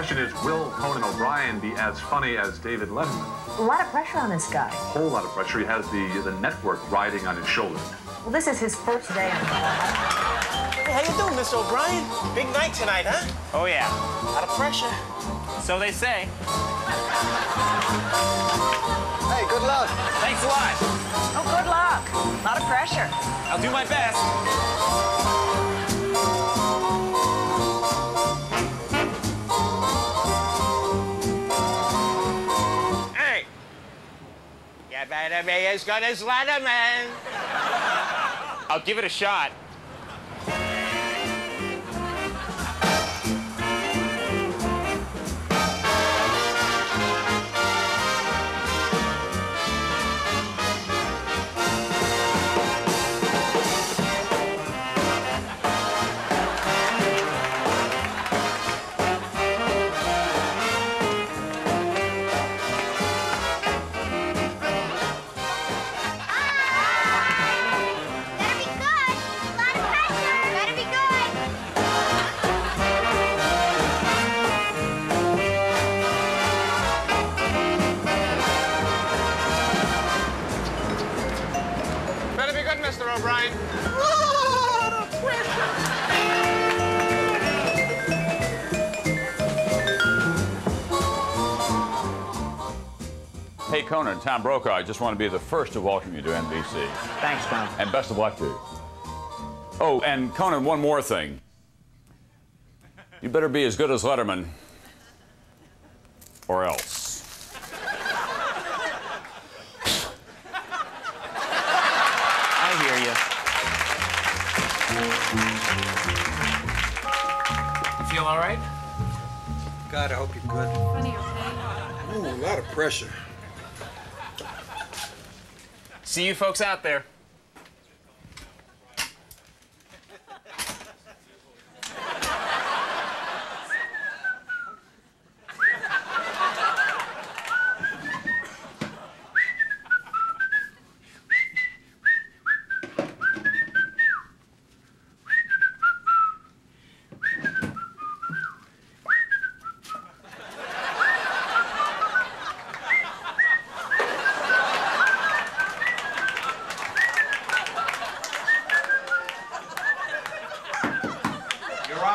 question is, will Conan O'Brien be as funny as David Letterman? A lot of pressure on this guy. A whole lot of pressure. He has the network riding on his shoulders. Well, this is his first day on the Hey, how you doing, Mr. O'Brien? Big night tonight, huh? Oh, yeah. A lot of pressure. So they say. Hey, good luck. Thanks a lot. Oh, good luck. A lot of pressure. I'll do my best. Hey. You better be as good as Letterman. I'll give it a shot. Mr. O'Brien. Hey, Conan, Tom Brokaw, I just want to be the first to welcome you to NBC. Thanks, Tom. And best of luck to you. Oh, and Conan, one more thing. You better be as good as Letterman, or else. I hear you. You feel all right? God, I hope you're good. Funny, okay? Ooh, a lot of pressure. See you folks out there.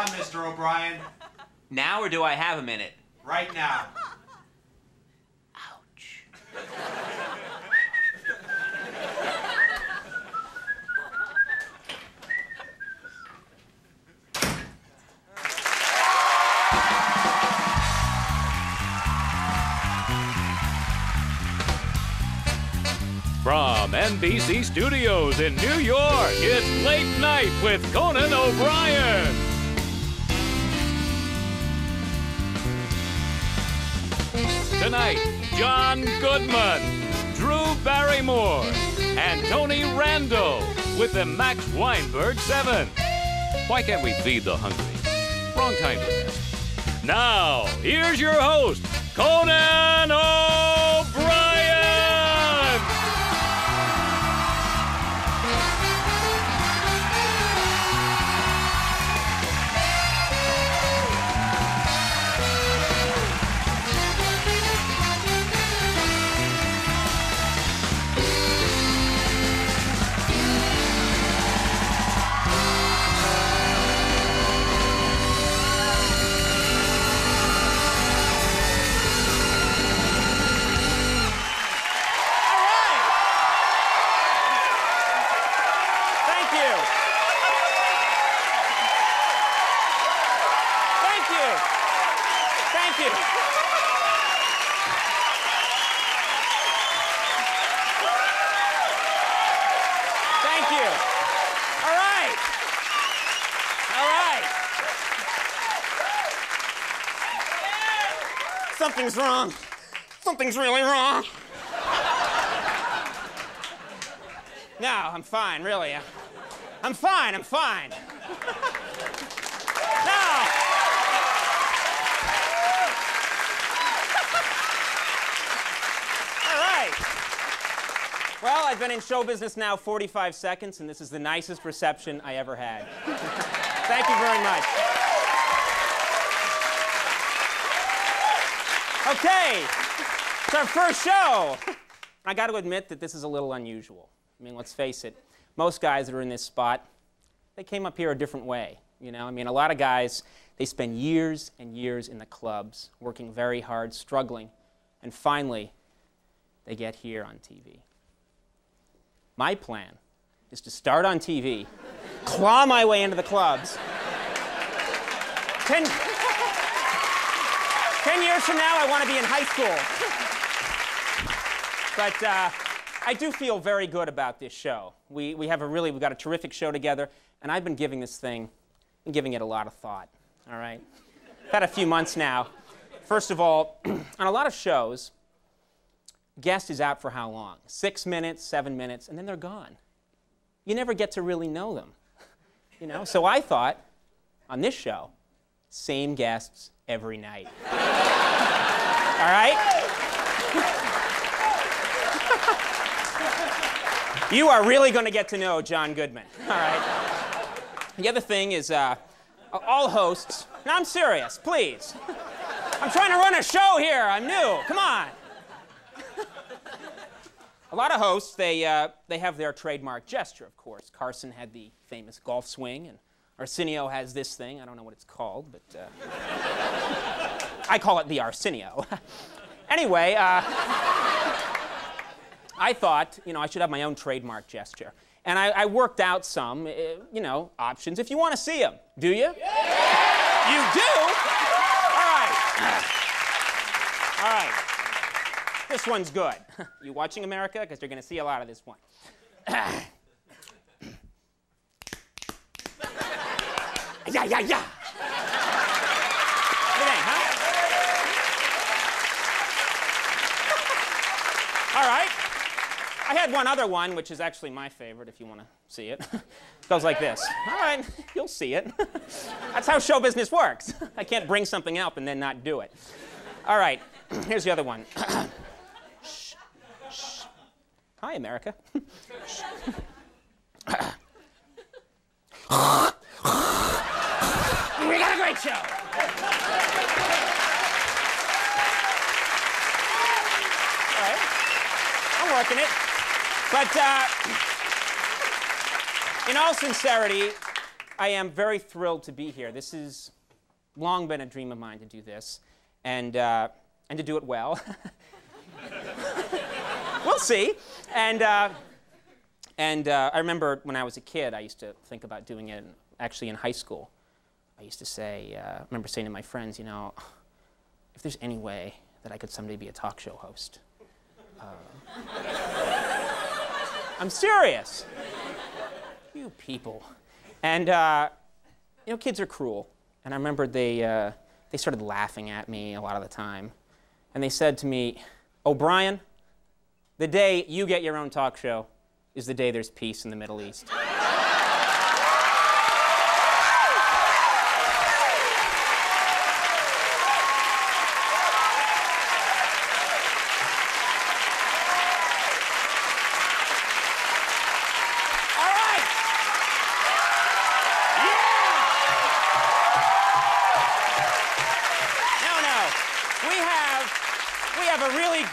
Mr. O'Brien. Now, or do I have a minute? Right now. Ouch. From NBC Studios in New York, it's Late Night with Conan O'Brien. Tonight, John Goodman, Drew Barrymore, and Tony Randall with the Max Weinberg 7. Why can't we feed the hungry? Wrong time to ask. Now, here's your host, Conan O'Brien! Something's wrong. Something's really wrong. No, I'm fine, really. I'm fine, I'm fine. No! All right. Well, I've been in show business now 45 seconds, and this is the nicest reception I ever had. Thank you very much. Okay, it's our first show. I got to admit that this is a little unusual. I mean, let's face it, most guys that are in this spot, they came up here a different way, you know? I mean, a lot of guys, they spend years and years in the clubs, working very hard, struggling, and finally, they get here on TV. My plan is to start on TV, claw my way into the clubs. 10 years from now, I want to be in high school. But I do feel very good about this show. We've got a terrific show together, and I've been giving this thing, it a lot of thought, all right? I've had a few months now. First of all, on a lot of shows, guest is out for how long? 6 minutes, 7 minutes, and then they're gone. You never get to really know them, you know? So I thought, on this show, same guests every night. All right? You are really going to get to know John Goodman, all right? The other thing is, all hosts, no, I'm serious, please. I'm trying to run a show here, I'm new, come on. A lot of hosts, they have their trademark gesture, of course. Carson had the famous golf swing, and Arsenio has this thing. I don't know what it's called, but I call it the Arsenio. Anyway, I thought, you know, I should have my own trademark gesture. And I worked out some, you know, options. If you want to see them, do you? Yeah! You do? All right. All right. This one's good. You watching America? Because you're going to see a lot of this one. Yeah, yeah, yeah. What do you think, huh? All right. I had one other one, which is actually my favorite, if you want to see it. It goes like this. All right, you'll see it. That's how show business works. I can't bring something up and then not do it. All right, here's the other one. Shh, shh. Hi, America. We got a great show. All right, I'm working it. But in all sincerity, I am very thrilled to be here. This has long been a dream of mine to do this, and to do it well. We'll see. And I remember when I was a kid, I used to think about doing it. Actually, in high school, I used to say, I remember saying to my friends, you know, if there's any way that I could someday be a talk show host. I'm serious. You people. And, you know, kids are cruel. And I remember they started laughing at me a lot of the time. And they said to me, O'Brien, the day you get your own talk show is the day there's peace in the Middle East.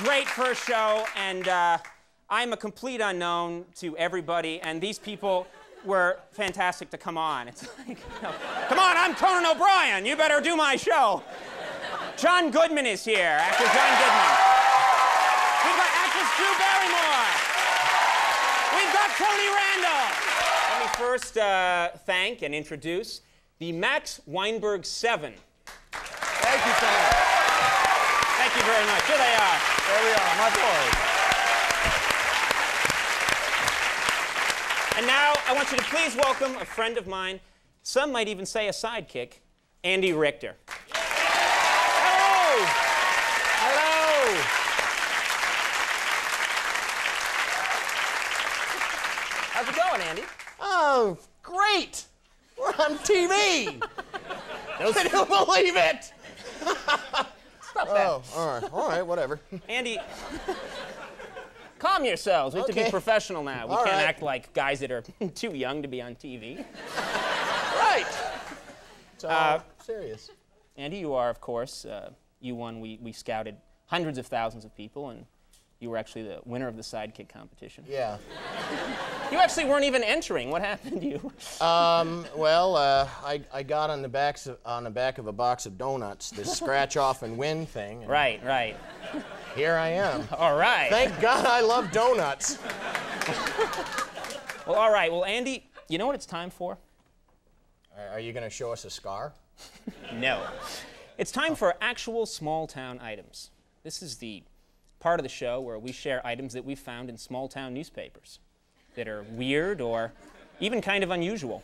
Great first show, and I'm a complete unknown to everybody, and these people were fantastic to come on. It's like, you know, come on, I'm Conan O'Brien. You better do my show. John Goodman is here, actor John Goodman. We've got actress Drew Barrymore. We've got Tony Randall. Let me first thank and introduce the Max Weinberg 7. Thank you, Tony. Thank you very much. Here they are. There we are, my boys. And now I want you to please welcome a friend of mine, some might even say a sidekick, Andy Richter. Hello! Hello! How's it going, Andy? Oh, great! We're on TV! I don't believe it! Stop that. Oh, all right, whatever. Andy, calm yourselves. We have to be professional now. We can't act like guys that are too young to be on TV. Right. It's all serious. Andy, you are, of course, you won. We scouted hundreds of thousands of people, and you were actually the winner of the sidekick competition. Yeah. You actually weren't even entering. What happened to you? Well, I got on the back of a box of donuts, this scratch off and win thing. And Right. Here I am. All right. Thank God I love donuts. Well, all right. Well, Andy, you know what it's time for? Are you going to show us a scar? No. It's time for actual small-town items. This is the part of the show where we share items that we found in small-town newspapers that are weird or even kind of unusual.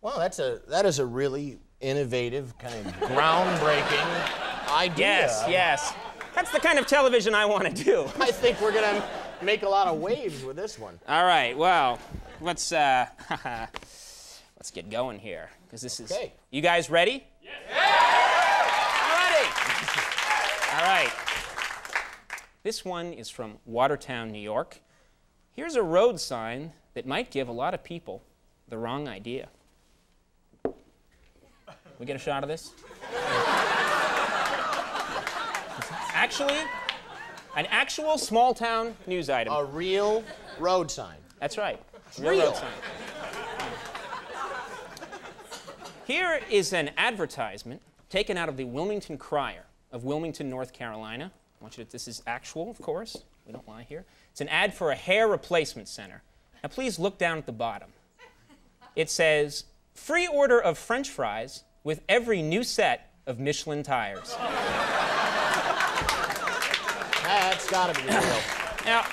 Well, that is a really innovative, kind of groundbreaking idea. Yes. That's the kind of television I want to do. I think we're going to make a lot of waves with this one. All right, well, let's get going here, because this is... Okay. You guys ready? Yeah! Ready! All right. This one is from Watertown, New York. Here's a road sign that might give a lot of people the wrong idea. We get a shot of this? Actually, an actual small-town news item. A real road sign. That's right. Real. Road sign. Here is an advertisement taken out of the Wilmington Crier of Wilmington, North Carolina. I want you to, this is actual, of course. We don't lie here. It's an ad for a hair replacement center. Now, please look down at the bottom. It says, free order of French fries with every new set of Michelin tires. That's got to be real. Now,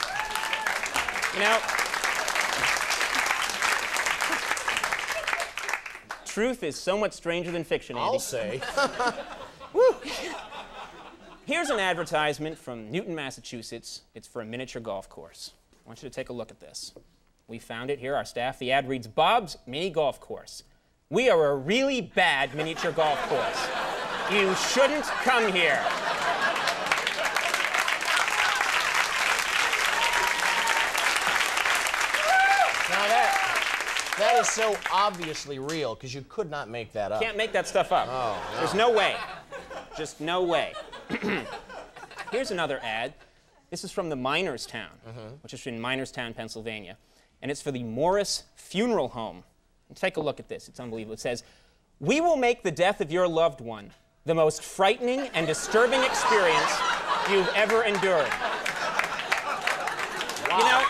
you know, truth is so much stranger than fiction, Andy. I'll say. Woo. Here's an advertisement from Newton, Massachusetts. It's for a miniature golf course. I want you to take a look at this. We found it here, our staff. The ad reads, Bob's Mini Golf Course. We are a really bad miniature golf course. You shouldn't come here. Now that is so obviously real, because you could not make that up. Can't make that stuff up. Oh, no. There's no way. Just no way. Here's another ad. This is from the Miners Town, which is in Minerstown, Pennsylvania. And it's for the Morris Funeral Home. And take a look at this. It's unbelievable. It says, we will make the death of your loved one the most frightening and disturbing experience you've ever endured. Wow. You know,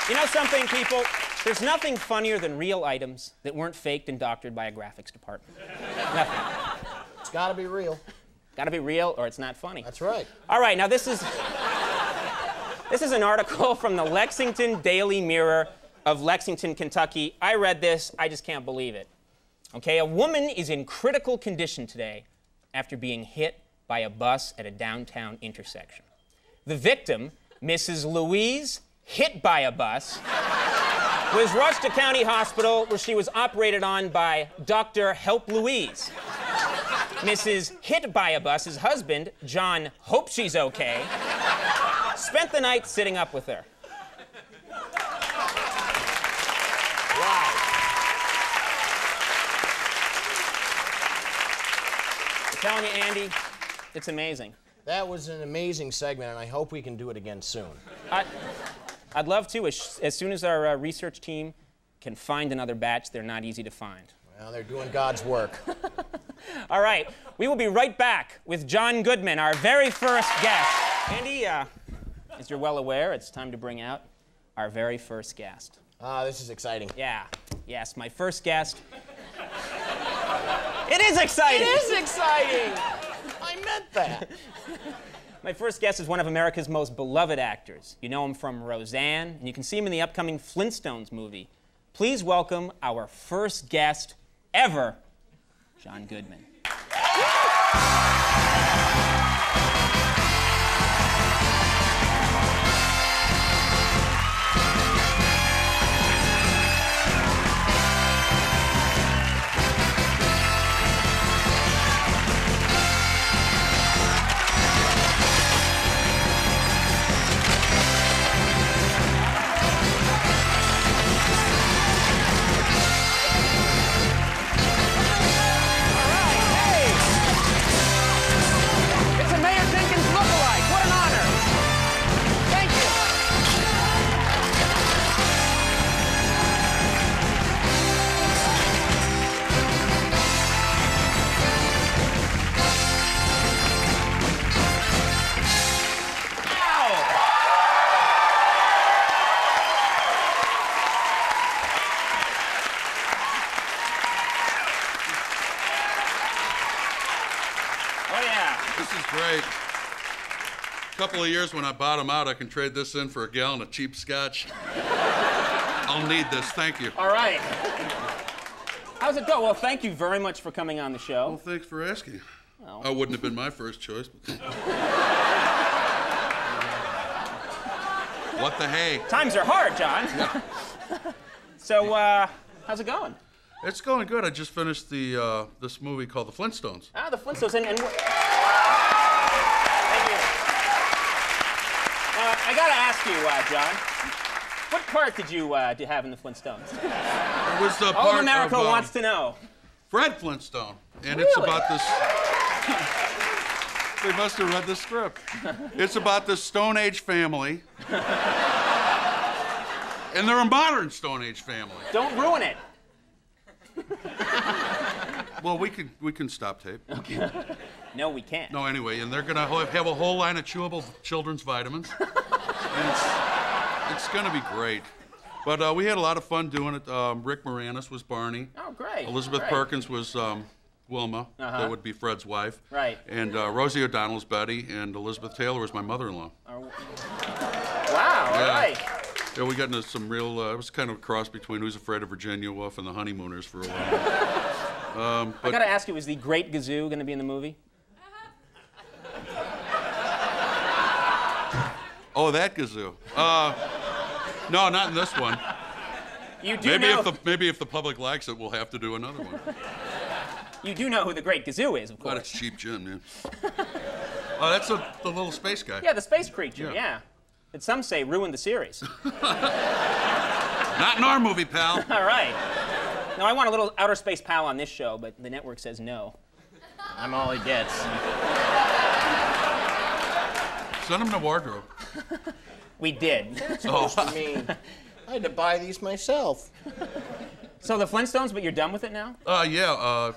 you know something, people? There's nothing funnier than real items that weren't faked and doctored by a graphics department. Nothing. It's got to be real. Got to be real, or it's not funny. That's right. All right, now this is an article from the Lexington Daily Mirror of Lexington, Kentucky. I read this. I just can't believe it. Okay, a woman is in critical condition today after being hit by a bus at a downtown intersection. The victim, Mrs. Louise, hit by a bus, was rushed to County Hospital where she was operated on by Dr. Help Louise. Mrs. Hit by a Bus's husband, John Hope She's Okay, spent the night sitting up with her. Wow. I'm telling you, Andy, it's amazing. That was an amazing segment, and I hope we can do it again soon. I'd love to, as soon as our research team can find another batch. They're not easy to find. Well, they're doing God's work. All right, we will be right back with John Goodman, our very first guest. Andy, as you're well aware, it's time to bring out our very first guest. This is exciting. Yeah, yes, my first guest. It is exciting! It is exciting! I meant that. My first guest is one of America's most beloved actors. You know him from Roseanne, and you can see him in the upcoming Flintstones movie. Please welcome our first guest ever, John Goodman. couple of years when I bottom out, I can trade this in for a gallon of cheap scotch. I'll need this. Thank you. All right. How's it go? Well, thank you very much for coming on the show. Well, thanks for asking. Well. I wouldn't have been my first choice. But... What the hey? Times are hard, John. Yeah. So, how's it going? It's going good. I just finished this movie called The Flintstones. Ah, The Flintstones. And thank you. I gotta ask you, John, what part did you have in The Flintstones? It was the All part of America of, wants to know. Fred Flintstone. And Really? it's about this... They must have read the script. It's about this Stone Age family. And they're a modern Stone Age family. Don't ruin it. Well, we can stop tape. Okay. No, we can't. No, anyway, and they're gonna have a whole line of chewable children's vitamins. And it's gonna be great. But we had a lot of fun doing it. Rick Moranis was Barney. Oh, great. Elizabeth Great. Perkins was Wilma. That would be Fred's wife. Right. And Rosie O'Donnell was Betty, and Elizabeth Taylor was my mother-in-law. Wow, Yeah. all right. Yeah, we got into some real, it was kind of a cross between Who's Afraid of Virginia Woolf and the Honeymooners for a while. I gotta ask you, is the Great Gazoo gonna be in the movie? Oh, that Gazoo. No, not in this one. You do know... Maybe if the public likes it, we'll have to do another one. You do know who the Great Gazoo is, of course. But it's cheap gin, man. Oh, that's the little space guy. Yeah, the space creature, yeah. That some say ruined the series. Not in our movie, pal. All right. Now, I want a little outer space pal on this show, but the network says no. I'm all he gets. Send him to wardrobe. We did. That's supposed to mean I had to buy these myself. So the Flintstones, but you're done with it now?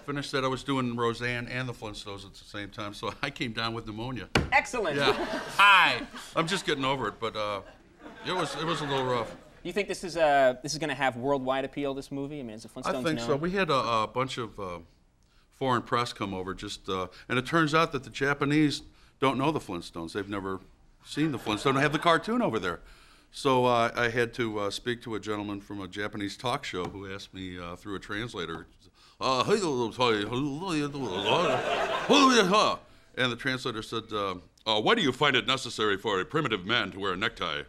Finished that. I was doing Roseanne and the Flintstones at the same time, so I came down with pneumonia. Excellent. Yeah. Hi. I'm just getting over it, but it was a little rough. You think this is going to have worldwide appeal? This movie? I mean, is the Flintstones I think known? so. We had a bunch of foreign press come over, and it turns out that the Japanese don't know the Flintstones. They've never seen the Flintstones. They have the cartoon over there. So I had to speak to a gentleman from a Japanese talk show who asked me through a translator, and the translator said, why do you find it necessary for a primitive man to wear a necktie?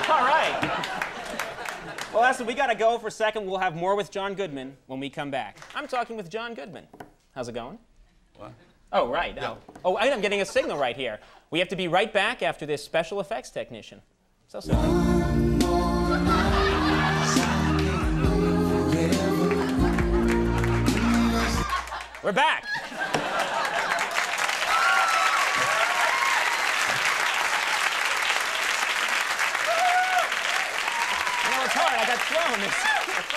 All right. Well, listen, we got to go for a second. We'll have more with John Goodman when we come back. I'm talking with John Goodman. How's it going? What? Oh, right. Yeah. Oh, I'm getting a signal right here. We have to be right back after this special effects technician. So sorry. We're back. You know, it's hard. I got thrown.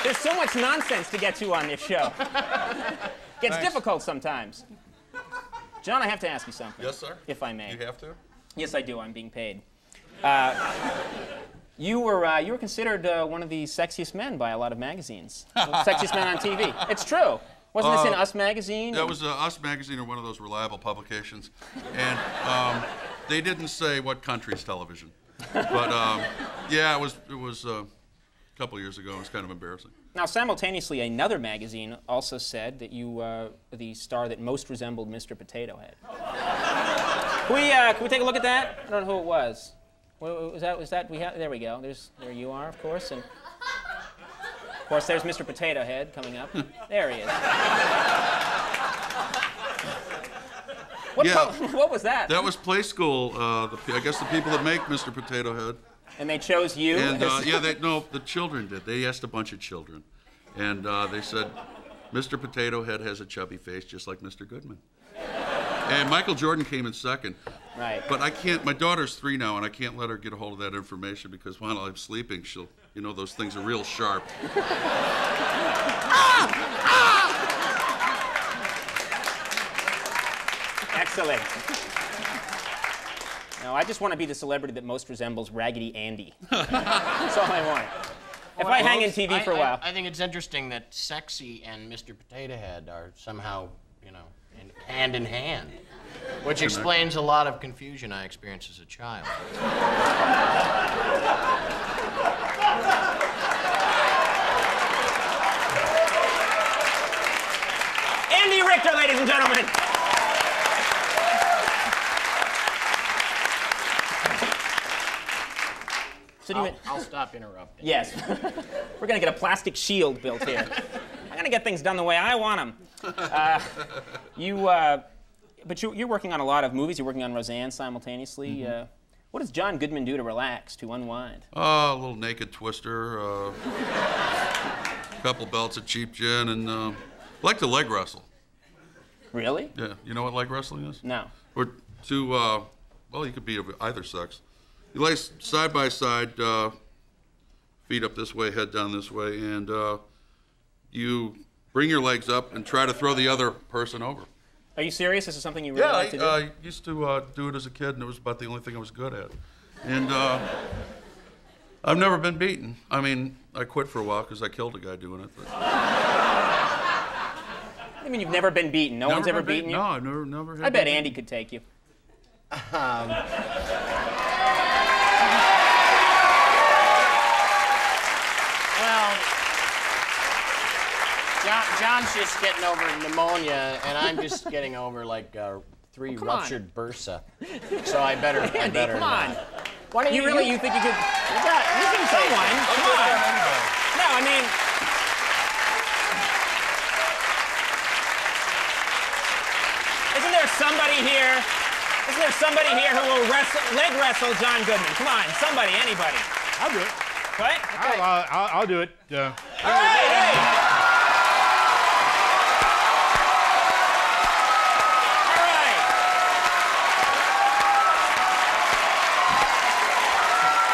There's so much nonsense to get to on this show. Gets difficult sometimes. John, I have to ask you something. Yes, sir. If I may. You have to? Yes, I do. I'm being paid. You were considered one of the sexiest men by a lot of magazines. Sexiest men on TV. It's true. Wasn't this in Us magazine? That was Us magazine or one of those reliable publications, and they didn't say what country's television, but yeah, it was a couple years ago. It was kind of embarrassing. Now, simultaneously, another magazine also said that you were the star that most resembled Mr. Potato Head. Can we take a look at that? I don't know who it was. Was that there we go. There you are, of course, and of course there's Mr. Potato Head coming up. There he is. What was that? That was Play School. I guess the people that make Mr. Potato Head. And they chose you? And the children did. They asked a bunch of children, and they said, Mr. Potato Head has a chubby face just like Mr. Goodman. And Michael Jordan came in second. Right. But I can't, my daughter's 3 now, and I can't let her get a hold of that information because while I'm sleeping, she'll, those things are real sharp. Excellent. No, I just want to be the celebrity that most resembles Raggedy Andy. That's all I want. If I hang in TV for a while. I think it's interesting that Sexy and Mr. Potato Head are somehow, hand in hand. Which explains a lot of confusion I experienced as a child. Andy Richter, ladies and gentlemen. So I'll stop interrupting. Yes. We're going to get a plastic shield built here. I'm going to get things done the way I want them. But you're working on a lot of movies. You're working on Roseanne simultaneously. Mm-hmm. What does John Goodman do to relax, to unwind? A little naked twister, a couple belts of cheap gin, and I like to leg wrestle. Really? Yeah. You know what leg wrestling is? No. Or two, well, you could be of either sex. You lay side by side, feet up this way, head down this way, and you bring your legs up and try to throw the other person over. Are you serious? This is something you really like to do? I used to do it as a kid, and it was about the only thing I was good at. And I've never been beaten. I mean, I quit for a while because I killed a guy doing it. But... I mean, you've never been beaten? No one's ever beaten you? No, I've never had I bet Andy could take you. Well, John's just getting over pneumonia, and I'm just getting over like 3 ruptured bursa. So I better. Andy, come on. Why don't You think you could? You can Come on. Come on. No, I mean. Isn't there somebody here who will leg wrestle John Goodman? Come on, somebody, anybody. I'll do it. What? Okay. I'll do it. All right, hey. All right.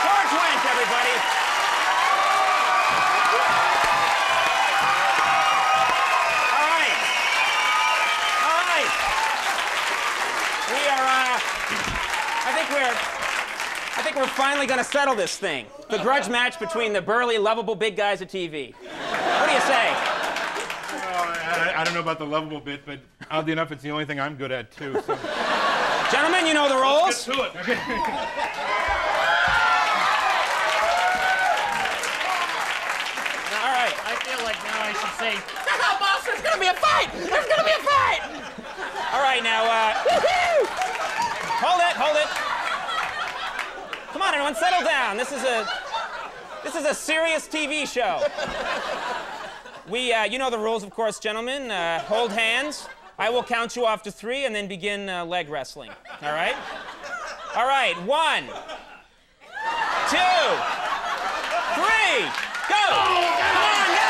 George Wendt, everybody. All right. All right. We are, I think we're finally going to settle this thing. The grudge match between the burly, lovable big guys of TV. What do you say? I don't know about the lovable bit, but oddly enough, it's the only thing I'm good at, too. So. Gentlemen, you know the rules. Let's get to it. Okay. All right. I feel like now I should say, "Come on, boss, there's gonna be a fight! There's gonna be a fight!" All right, now, hold it. Come on, everyone, settle down. This is a serious TV show. You know the rules, of course, gentlemen. Hold hands. I will count you off to 3 and then begin leg wrestling. All right? All right, 1, 2, 3, go! Come on, go!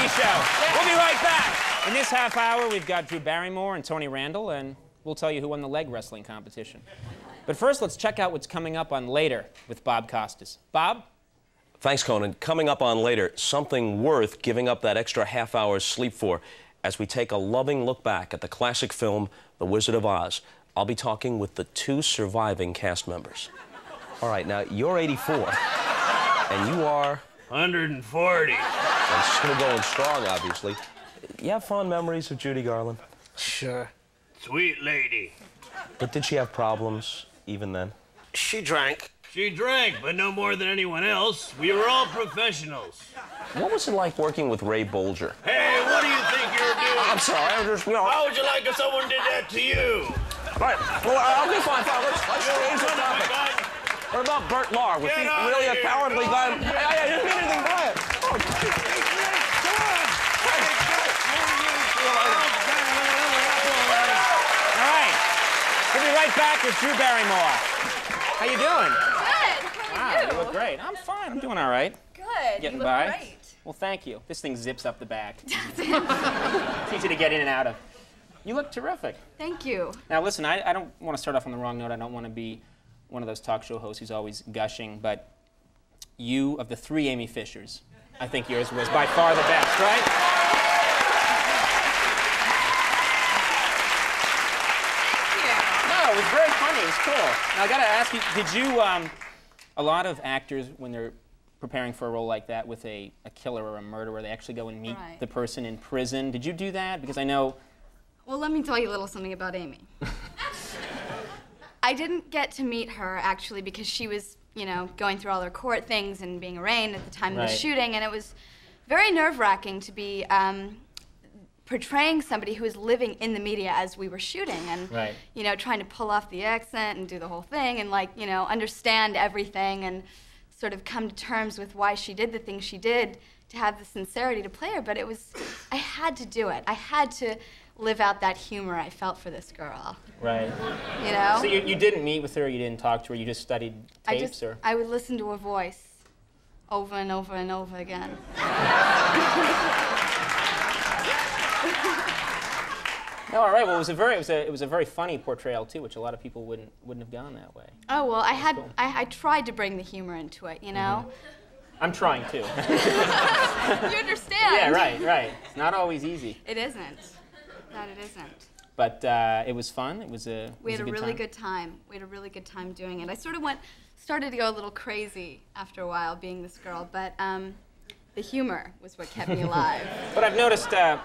Show. We'll be right back. In this half hour, we've got Drew Barrymore and Tony Randall, and we'll tell you who won the leg wrestling competition. But first, let's check out what's coming up on Later with Bob Costas. Bob? Thanks, Conan. Coming up on Later, something worth giving up that extra half hour's sleep for as we take a loving look back at the classic film, The Wizard of Oz. I'll be talking with the 2 surviving cast members. All right, now, you're 84, and you are... 140. And still going strong, obviously. You have fond memories of Judy Garland? Sure. Sweet lady. But did she have problems even then? She drank. She drank, but no more than anyone else. We were all professionals. What was it like working with Ray Bolger? Hey, what do you think you're doing? I'm sorry, I'm just, How would you like if someone did that to you? All right, well, okay, fine. Let's change the topic. What about Bert Lahr? Was he really a cowardly guy? I didn't mean anything by it. All right. We'll be right back with Drew Barrymore. How you doing? Good. How are you? You look great. I'm fine. I'm doing all right. Good. Getting you look by. great. Well, thank you. This thing zips up the back. It's easy to get in and out of. You look terrific. Thank you. Now, listen, I don't want to start off on the wrong note. I don't want to be one of those talk show hosts who's always gushing, but you, of the 3 Amy Fishers, I think yours was by far the best, right? Yeah. No, it was very cool. Now, I got to ask you, did you, a lot of actors, when they're preparing for a role like that with a killer or a murderer, they actually go and meet the person in prison. Did you do that? Because I know... Well, let me tell you a little something about Amy. I didn't get to meet her, actually, because she was, you know, going through all her court things and being arraigned at the time of the shooting, and it was very nerve-wracking to be portraying somebody who was living in the media as we were shooting, and you know, trying to pull off the accent and do the whole thing, and like, you know, understand everything and sort of come to terms with why she did the things she did, to have the sincerity to play her. But it was, I had to do it. I had to live out that humor I felt for this girl. Right. You know? So you didn't meet with her, you didn't talk to her, you just studied tapes, or? I would listen to her voice over and over and over again. No, all right. Well, it was a very funny portrayal too, which a lot of people wouldn't have gone that way. Oh well, I tried to bring the humor into it, you know. I'm trying too. You understand? Yeah, right. It's not always easy. It isn't. That it isn't. But it was fun. We had a really good time. We had a really good time doing it. I sort of started to go a little crazy after a while being this girl, but the humor was what kept me alive. But I've noticed, I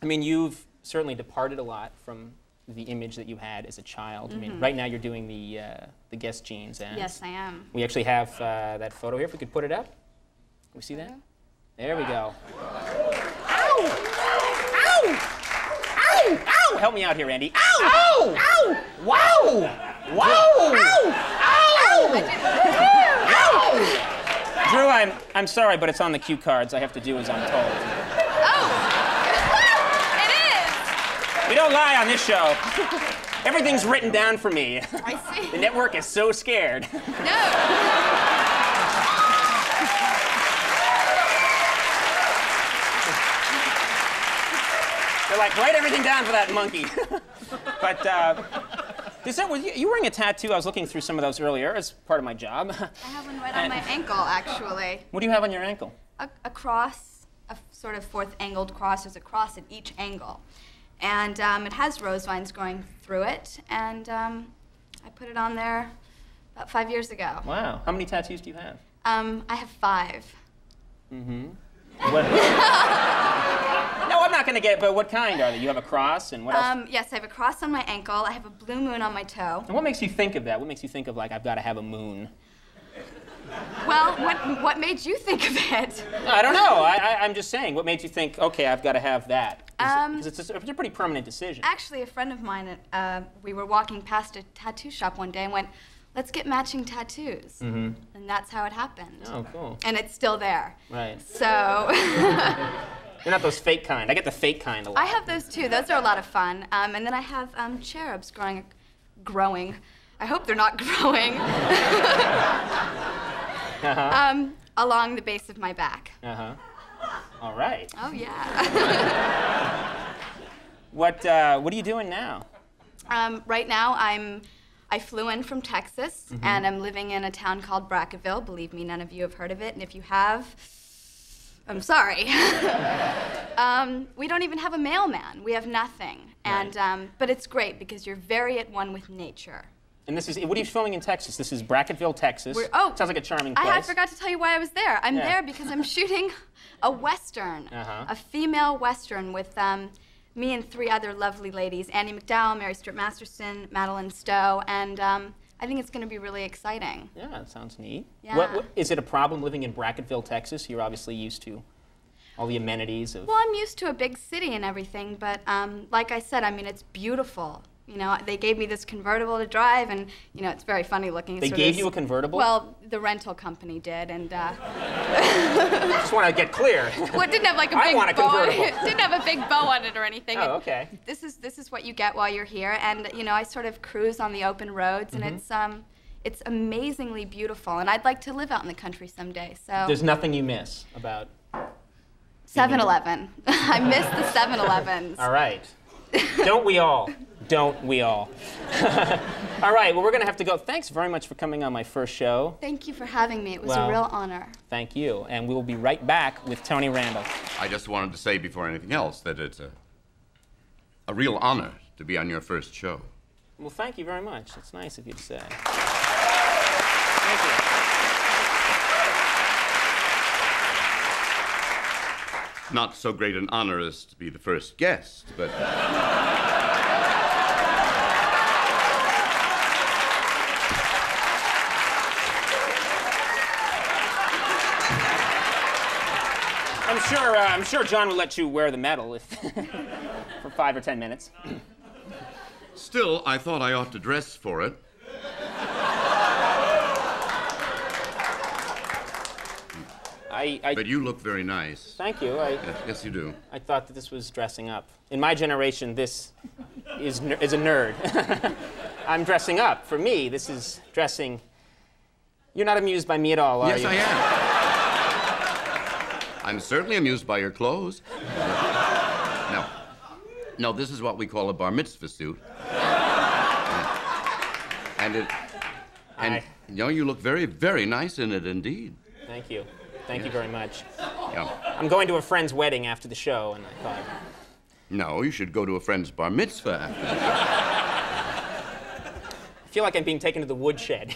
mean, you've certainly departed a lot from the image that you had as a child. I mean, right now you're doing the Guess Jeans ads. Yes, I am. We actually have that photo here. If we could put it up. Can we see that? There we go. Ow! Ow! Ow! Ow! Help me out here, Andy. Ow! Ow! Ow! Wow! Wow! Ow! Ow! Drew, I'm sorry, but it's on the cue cards. I have to do as I'm told. We don't lie on this show. Everything's written down for me. I see. The network is so scared. No. They're like, write everything down for that monkey. But you wearing a tattoo? I was looking through some of those earlier as part of my job. I have one right on my ankle, actually. What do you have on your ankle? A cross, a sort of fourth angled cross. There's a cross at each angle. And it has rose vines growing through it, and I put it on there about 5 years ago. Wow. How many tattoos do you have? I have 5. Mm-hmm. No, I'm not going to get it, but what kind are they? You have a cross, and what else? Yes, I have a cross on my ankle. I have a blue moon on my toe. And what makes you think of that? What makes you think of, like, I've got to have a moon? Well, what made you think of it? I don't know. I'm just saying. What made you think, okay, I've got to have that? Because it's a pretty permanent decision. Actually, a friend of mine, we were walking past a tattoo shop one day and went, let's get matching tattoos. Mm-hmm. And that's how it happened. Oh, cool. And it's still there. Right. So... You're not those fake kind. I get the fake kind a lot. I have those too. Those are a lot of fun. And then I have cherubs growing. I hope they're not growing. Along the base of my back. All right. Oh yeah. What are you doing now? Right now I flew in from Texas, and I'm living in a town called Brackettville. Believe me, none of you have heard of it, and if you have, I'm sorry. We don't even have a mailman. We have nothing, and but it's great because you're very at one with nature. And this is, what are you filming in Texas? This is Brackettville, Texas. Sounds like a charming place. I forgot to tell you why I was there. I'm there because I'm shooting a Western, a female Western with me and 3 other lovely ladies, Andy McDowell, Mary Stuart Masterson, Madeline Stowe, and I think it's going to be really exciting. Yeah, that sounds neat. Yeah. Is it a problem living in Brackettville, Texas? You're obviously used to all the amenities of... Well, I'm used to a big city and everything, but like I said, I mean, it's beautiful. You know, they gave me this convertible to drive, and, you know, it's very funny looking. They gave you a convertible? Well, the rental company did, and... Just want to get clear. Well, it didn't have like a big bow. It didn't have a big bow on it or anything. Oh, okay. This is what you get while you're here, and, you know, I sort of cruise on the open roads, and it's amazingly beautiful, and I'd like to live out in the country someday, so... There's nothing you miss about... 7-Eleven. I miss the 7-Elevens. All right. Don't we all? Don't we all? All right, well, we're going to have to go. Thanks very much for coming on my first show. Thank you for having me. It was a real honor. Thank you. And we will be right back with Tony Randall. I just wanted to say before anything else that it's a real honor to be on your first show. Well, thank you very much. It's nice of you to say. Thank you. Not so great an honor as to be the first guest, but... I'm sure John will let you wear the medal if for 5 or 10 minutes. Still, I thought I ought to dress for it. But you look very nice. Thank you. Yes, you do. I thought that this was dressing up. In my generation, this is a nerd. I'm dressing up. For me, this is dressing... You're not amused by me at all, are you? Yes, I am. I'm certainly amused by your clothes. No, this is what we call a bar mitzvah suit. And you know, you look very, very nice in it indeed. Thank you. Thank you very much. Yeah. I'm going to a friend's wedding after the show, and I thought... No, you should go to a friend's bar mitzvah after the show. I feel like I'm being taken to the woodshed.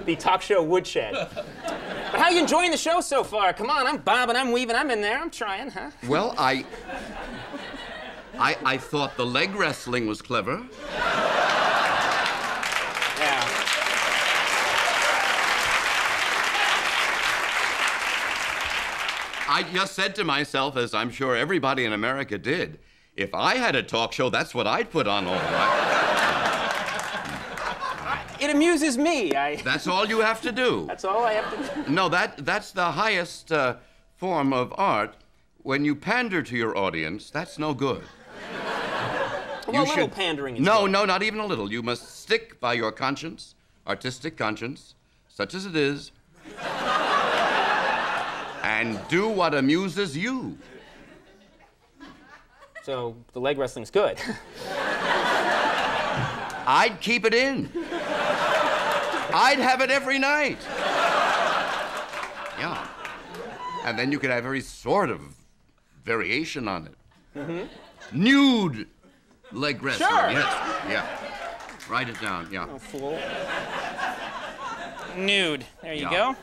The talk show woodshed. But how are you enjoying the show so far? Come on, I'm bobbing, I'm weaving, I'm in there, I'm trying, huh? Well, I thought the leg wrestling was clever. Yeah. I just said to myself, as I'm sure everybody in America did, if I had a talk show, that's what I'd put on all right. It amuses me. That's all you have to do. That's all I have to do. No, that's the highest form of art. When you pander to your audience, that's no good. Well, a little pandering is No, good. no, not even a little. You must stick by your conscience, artistic conscience, such as it is, and do what amuses you. So the leg wrestling's good. I'd keep it in. I'd have it every night. Yeah. And then you could have every sort of variation on it. Mm-hmm. Nude leg wrestling. Sure. Yes. Yeah. Write it down. Yeah. Oh, fool. Nude. There you Yeah. go.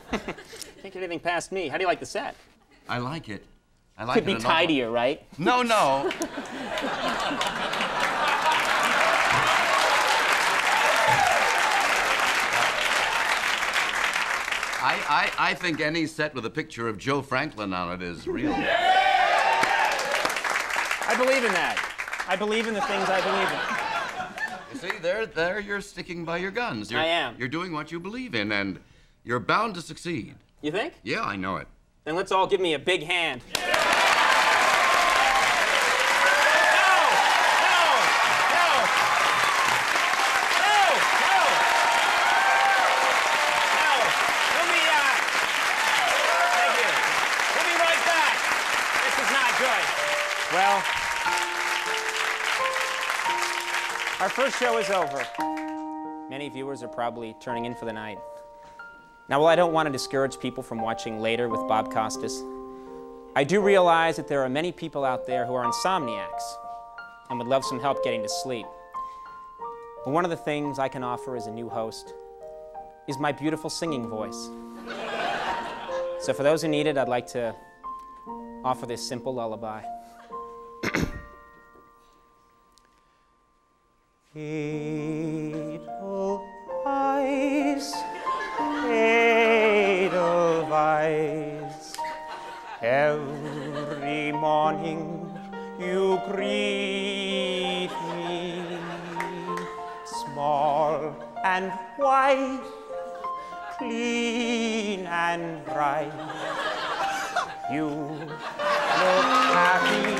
Can't get anything past me. How do you like the set? I like it. I like Could it be an awful- tidier, right? No, no. I think any set with a picture of Joe Franklin on it is real. I believe in that. I believe in the things I believe in. You see, there you're sticking by your guns. I am. You're doing what you believe in, and you're bound to succeed. You think? Yeah, I know it. Then let's all give me a big hand. Well, our first show is over. Many viewers are probably turning in for the night. Now, while I don't want to discourage people from watching later with Bob Costas, I do realize that there are many people out there who are insomniacs and would love some help getting to sleep. But one of the things I can offer as a new host is my beautiful singing voice. So for those who need it, I'd like to offer this simple lullaby. Edelweiss, Edelweiss, every morning you greet me, small and white, clean and bright. You look happy,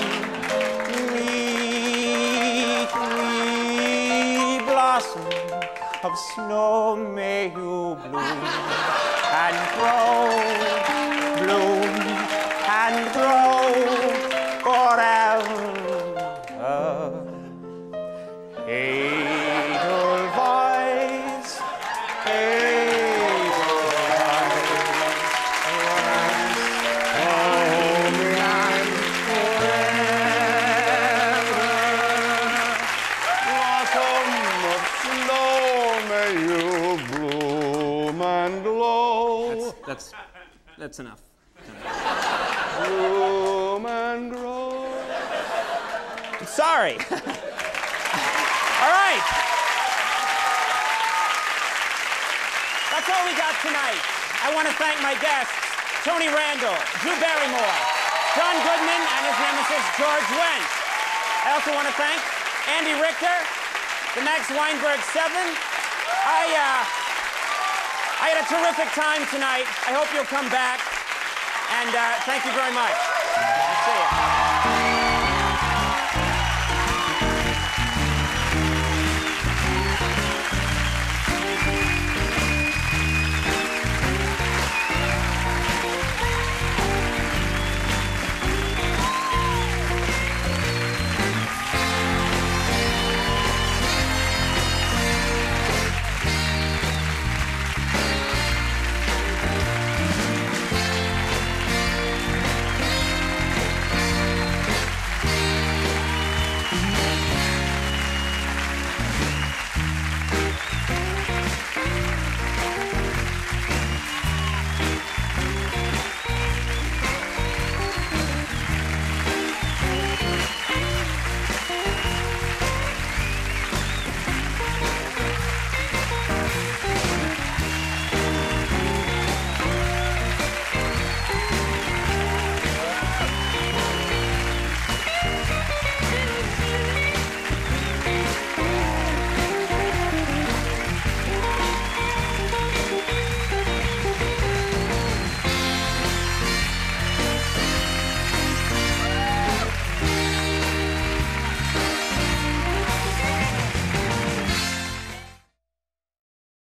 neatly blossom of snow may you bloom and grow, bloom and grow forever. Edelweiss, blossom That's enough. Woman grow. Sorry. All right. That's all we got tonight. I want to thank my guests, Tony Randall, Drew Barrymore, John Goodman, and his nemesis, George Wendt. I also want to thank Andy Richter, the Max Weinberg 7. I had a terrific time tonight. I hope you'll come back. And thank you very much. I'll see you.